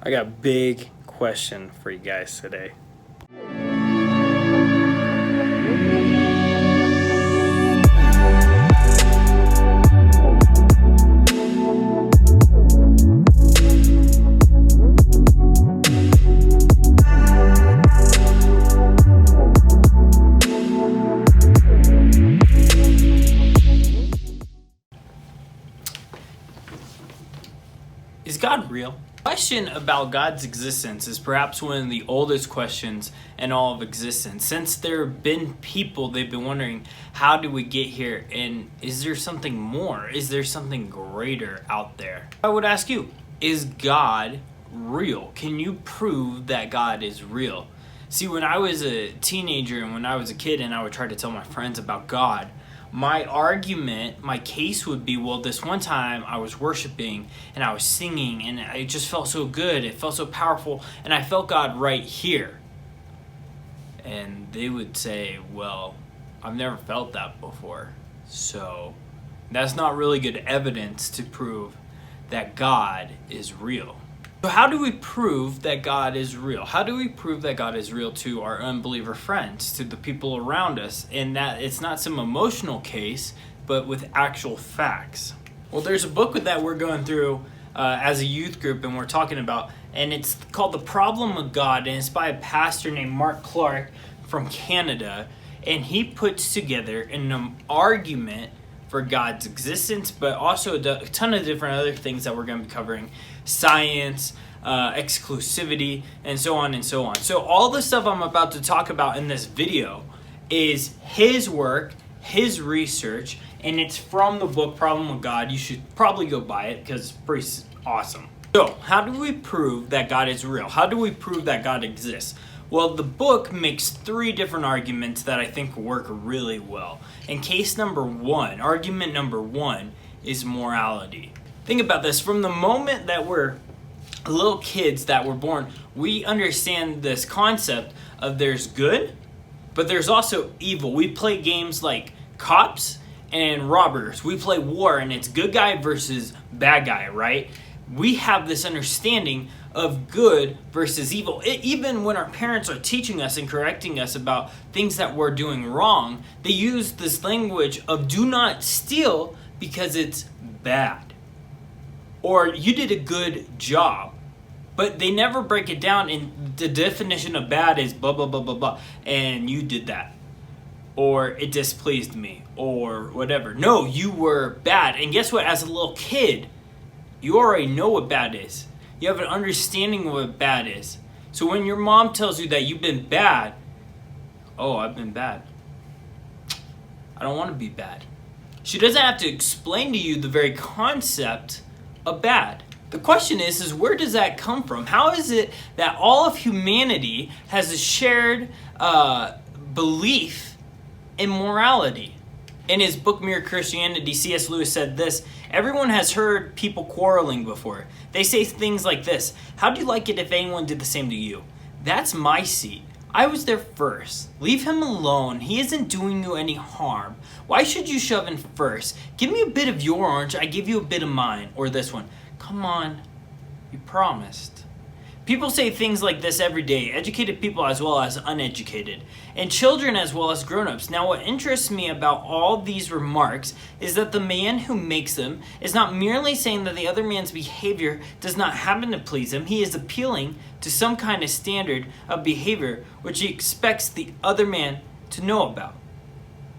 I got a big question for you guys today. Is God real? The question about God's existence is perhaps one of the oldest questions in all of existence. Since there have been people, they've been wondering, how do we get here? And is there something more? Is there something greater out there? I would ask you, is God real? Can you prove that God is real? See, when I was a teenager and when I was a kid and I would try to tell my friends about God, my argument, my case would be, well, this one time I was worshiping and I was singing and it just felt so good. It felt so powerful and I felt God right here. And they would say, well, I've never felt that before. So that's not really good evidence to prove that God is real. So how do we prove that God is real? How do we prove that God is real to our unbeliever friends, to the people around us, and that it's not some emotional case, but with actual facts? Well, there's a book that we're going through as a youth group and we're talking about, and it's called The Problem of God, and it's by a pastor named Mark Clark from Canada, and he puts together an argument for God's existence, but also a ton of different other things that we're going to be covering: science, exclusivity, and so on and so on. So all the stuff I'm about to talk about in this video is his work, his research, and it's from the book Problem with God. You should probably go buy it because it's pretty awesome. So how do we prove that God is real? How do we prove that God exists? Well, the book makes 3 different arguments that I think work really well. And argument number one is morality. Think about this. From the moment that we're little kids that were born, we understand this concept of there's good, but there's also evil. We play games like cops and robbers. We play war and it's good guy versus bad guy, right? We have this understanding of good versus evil. Even when our parents are teaching us and correcting us about things that we're doing wrong, they use this language of do not steal because it's bad. Or you did a good job. But they never break it down, and the definition of bad is blah, blah, blah, blah, blah, and you did that. Or it displeased me, or whatever. No, you were bad. And guess what? As a little kid, you already know what bad is. You have an understanding of what bad is. So when your mom tells you that you've been bad, oh, I've been bad. I don't want to be bad. She doesn't have to explain to you the very concept of bad. The question is where does that come from? How is it that all of humanity has a shared belief in morality? In his book, Mere Christianity, C.S. Lewis said this: everyone has heard people quarreling before. They say things like this: how'd you like it if anyone did the same to you? That's my seat. I was there first. Leave him alone. He isn't doing you any harm. Why should you shove in first? Give me a bit of your orange, I give you a bit of mine. Or this one: come on, you promised. People say things like this every day, educated people as well as uneducated, and children as well as grown-ups. Now, what interests me about all these remarks is that the man who makes them is not merely saying that the other man's behavior does not happen to please him. He is appealing to some kind of standard of behavior which he expects the other man to know about.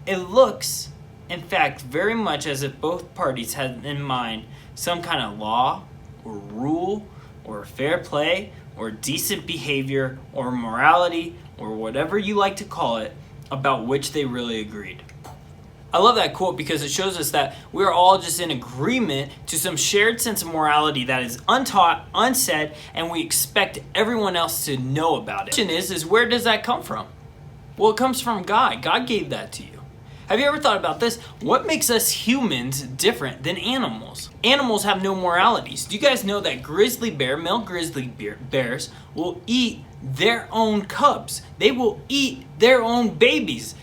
It looks, in fact, very much as if both parties had in mind some kind of law or rule or fair play or decent behavior or morality or whatever you like to call it, about which they really agreed. I love that quote because it shows us that we're all just in agreement to some shared sense of morality that is untaught, unsaid, and we expect everyone else to know about it. The question is where does that come from? Well, it comes from God. God gave that to you. Have you ever thought about this? What makes us humans different than animals? Animals have no moralities. Do you guys know that male grizzly bears will eat their own cubs? They will eat their own babies.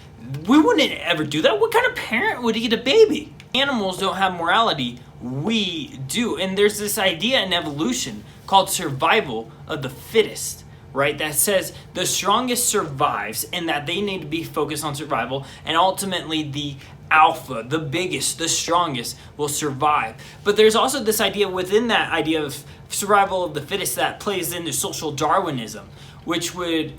We wouldn't ever do that. What kind of parent would eat a baby? Animals don't have morality. We do. And there's this idea in evolution called survival of the fittest, right? That says the strongest survives and that they need to be focused on survival, and ultimately the alpha, the biggest, the strongest will survive. But there's also this idea within that idea of survival of the fittest that plays into social Darwinism, which would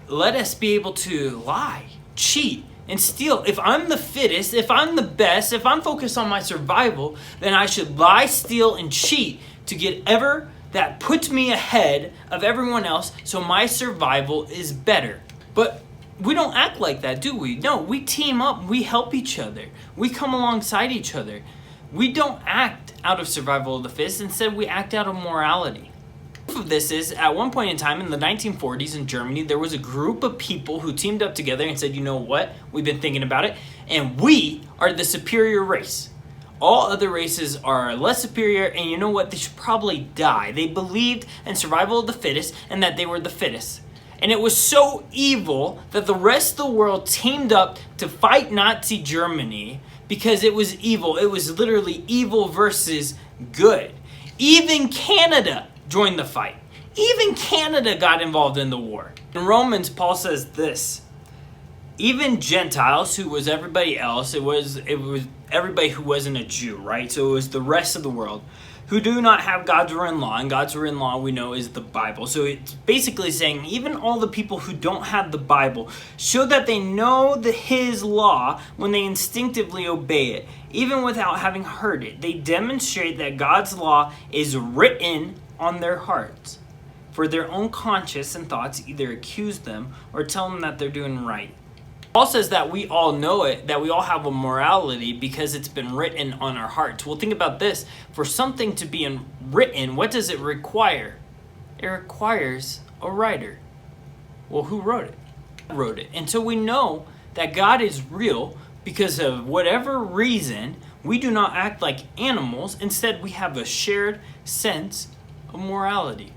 let us be able to lie, cheat, and steal. If I'm the fittest, if I'm the best, if I'm focused on my survival, then I should lie, steal, and cheat to get ever that puts me ahead of everyone else so my survival is better. But we don't act like that, do we? No, we team up, we help each other, we come alongside each other. We don't act out of survival of the fittest, instead we act out of morality. Proof of this is, at one point in time in the 1940s in Germany, there was a group of people who teamed up together and said, you know what, we've been thinking about it, and we are the superior race. All other races are less superior, and you know what, they should probably die. They believed in survival of the fittest and that they were the fittest. And it was so evil that the rest of the world teamed up to fight Nazi Germany because it was evil. It was literally evil versus good. Even Canada joined the fight. Even Canada got involved in the war. In Romans, Paul says this: even Gentiles, who was everybody else, it was everybody who wasn't a Jew, right? So it was the rest of the world, who do not have God's written law, and God's written law we know is the Bible. So it's basically saying even all the people who don't have the Bible show that they know his law when they instinctively obey it, even without having heard it. They demonstrate that God's law is written on their hearts, for their own conscience and thoughts either accuse them or tell them that they're doing right. Paul says that we all know it, that we all have a morality because it's been written on our hearts. Well, think about this. For something to be written, what does it require? It requires a writer. Well, who wrote it? God wrote it. And so we know that God is real because of whatever reason, we do not act like animals. Instead, we have a shared sense of morality.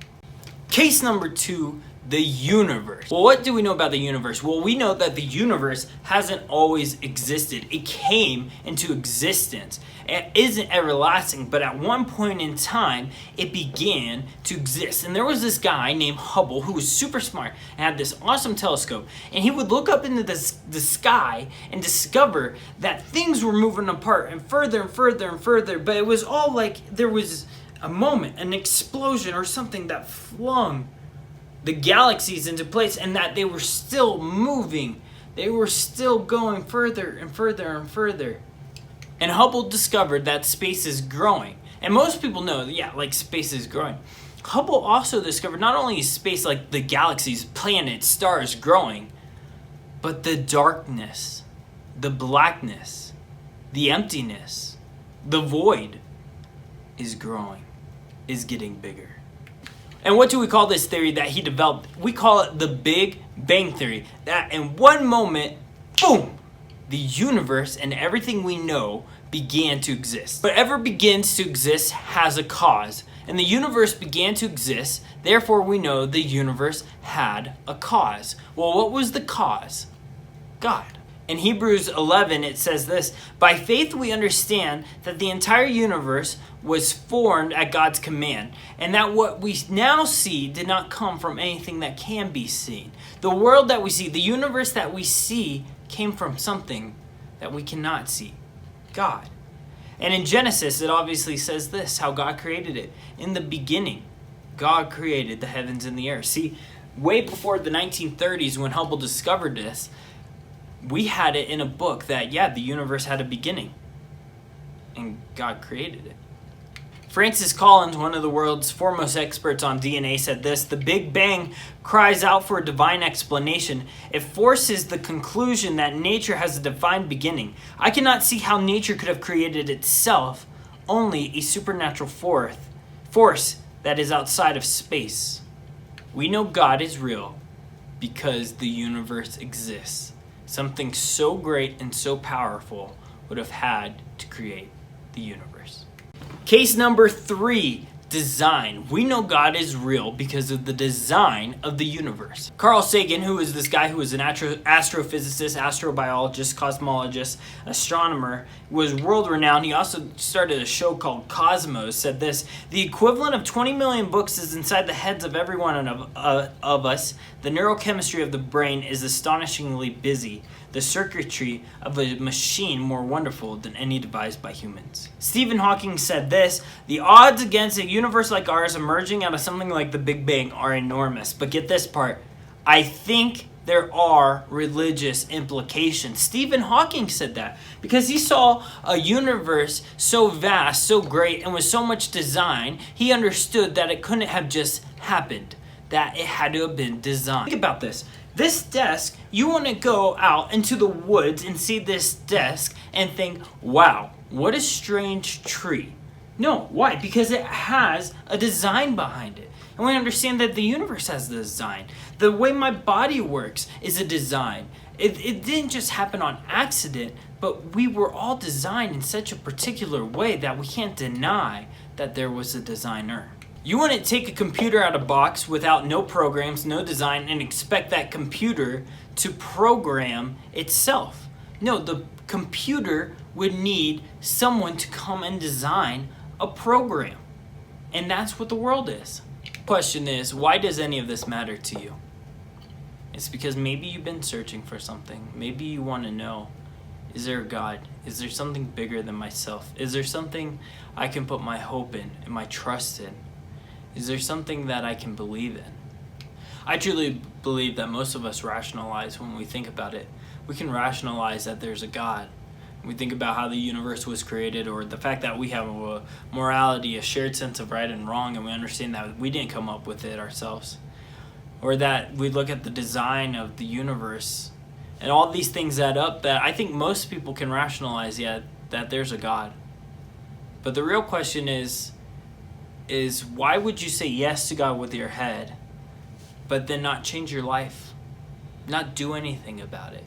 Case number 2, the universe. Well, what do we know about the universe? Well, we know that the universe hasn't always existed. It came into existence. It isn't everlasting, but at one point in time, it began to exist. And there was this guy named Hubble who was super smart and had this awesome telescope. And he would look up into the sky and discover that things were moving apart and further and further and further. But it was all like there was a moment, an explosion or something that flung the galaxies into place, and that they were still moving. They were still going further and further and further. And Hubble discovered that space is growing. And most people know, like space is growing. Hubble also discovered not only is space, like the galaxies, planets, stars growing, but the darkness, the blackness, the emptiness, the void is growing, is getting bigger. And what do we call this theory that he developed? We call it the Big Bang Theory. That in one moment, boom, the universe and everything we know began to exist. Whatever begins to exist has a cause. And the universe began to exist, therefore we know the universe had a cause. Well, what was the cause? God. In Hebrews 11, it says this: by faith we understand that the entire universe was formed at God's command, and that what we now see did not come from anything that can be seen. The world that we see, the universe that we see, came from something that we cannot see, God. And in Genesis, it obviously says this, how God created it. In the beginning, God created the heavens and the earth. See, way before the 1930s when Hubble discovered this, we had it in a book that, the universe had a beginning. And God created it. Francis Collins, one of the world's foremost experts on DNA, said this: the Big Bang cries out for a divine explanation. It forces the conclusion that nature has a divine beginning. I cannot see how nature could have created itself, only a supernatural force that is outside of space. We know God is real because the universe exists. Something so great and so powerful would have had to create the universe. Case number 3, design. We know God is real because of the design of the universe. Carl Sagan, who is this guy who was an astrophysicist, astrobiologist, cosmologist, astronomer, was world renowned. He also started a show called Cosmos, said this: the equivalent of 20 million books is inside the heads of every one of us. The neurochemistry of the brain is astonishingly busy. The circuitry of a machine more wonderful than any devised by humans. Stephen Hawking said this: the odds against a universe like ours emerging out of something like the Big Bang are enormous. But get this part, I think there are religious implications. Stephen Hawking said that because he saw a universe so vast, so great, and with so much design, he understood that it couldn't have just happened, that it had to have been designed. Think about this. This desk, you want to go out into the woods and see this desk and think, wow, what a strange tree. No, why? Because it has a design behind it. And we understand that the universe has a design. The way my body works is a design. It didn't just happen on accident, but we were all designed in such a particular way that we can't deny that there was a designer. You wouldn't take a computer out of a box without no programs, no design, and expect that computer to program itself. No, the computer would need someone to come and design a program. And that's what the world is. Question is, why does any of this matter to you? It's because maybe you've been searching for something. Maybe you want to know, is there a God? Is there something bigger than myself? Is there something I can put my hope in and my trust in? Is there something that I can believe in? I truly believe that most of us rationalize when we think about it. We can rationalize that there's a God. We think about how the universe was created, or the fact that we have a morality, a shared sense of right and wrong, and we understand that we didn't come up with it ourselves. Or that we look at the design of the universe, and all these things add up that I think most people can rationalize, yeah, that there's a God. But the real question is why would you say yes to God with your head, but then not change your life, not do anything about it?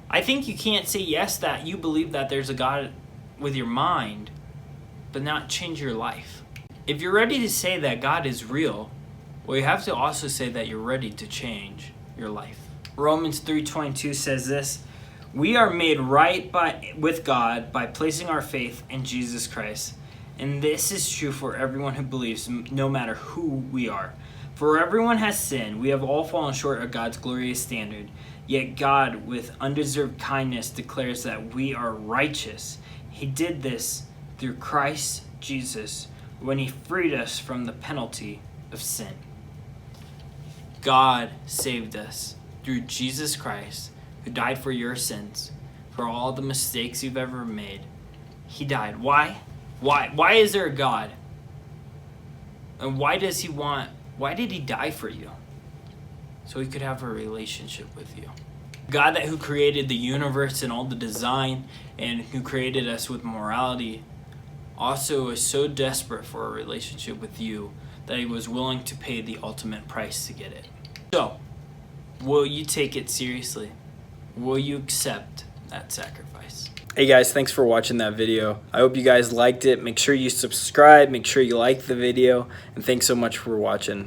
I think you can't say yes that you believe that there's a God with your mind, but not change your life. If you're ready to say that God is real, well, you have to also say that you're ready to change your life. Romans 3:22 says this: we are made right with God by placing our faith in Jesus Christ. And this is true for everyone who believes, no matter who we are. For everyone has sinned. We have all fallen short of God's glorious standard. Yet God, with undeserved kindness, declares that we are righteous. He did this through Christ Jesus when he freed us from the penalty of sin. God saved us through Jesus Christ, who died for your sins, for all the mistakes you've ever made. He died. Why? Why is there a God? And why did he die for you? So he could have a relationship with you. God who created the universe and all the design, and who created us with morality, also is so desperate for a relationship with you that he was willing to pay the ultimate price to get it. So, will you take it seriously? Will you accept that sacrifice? Hey guys, thanks for watching that video. I hope you guys liked it. Make sure you subscribe, make sure you like the video, and thanks so much for watching.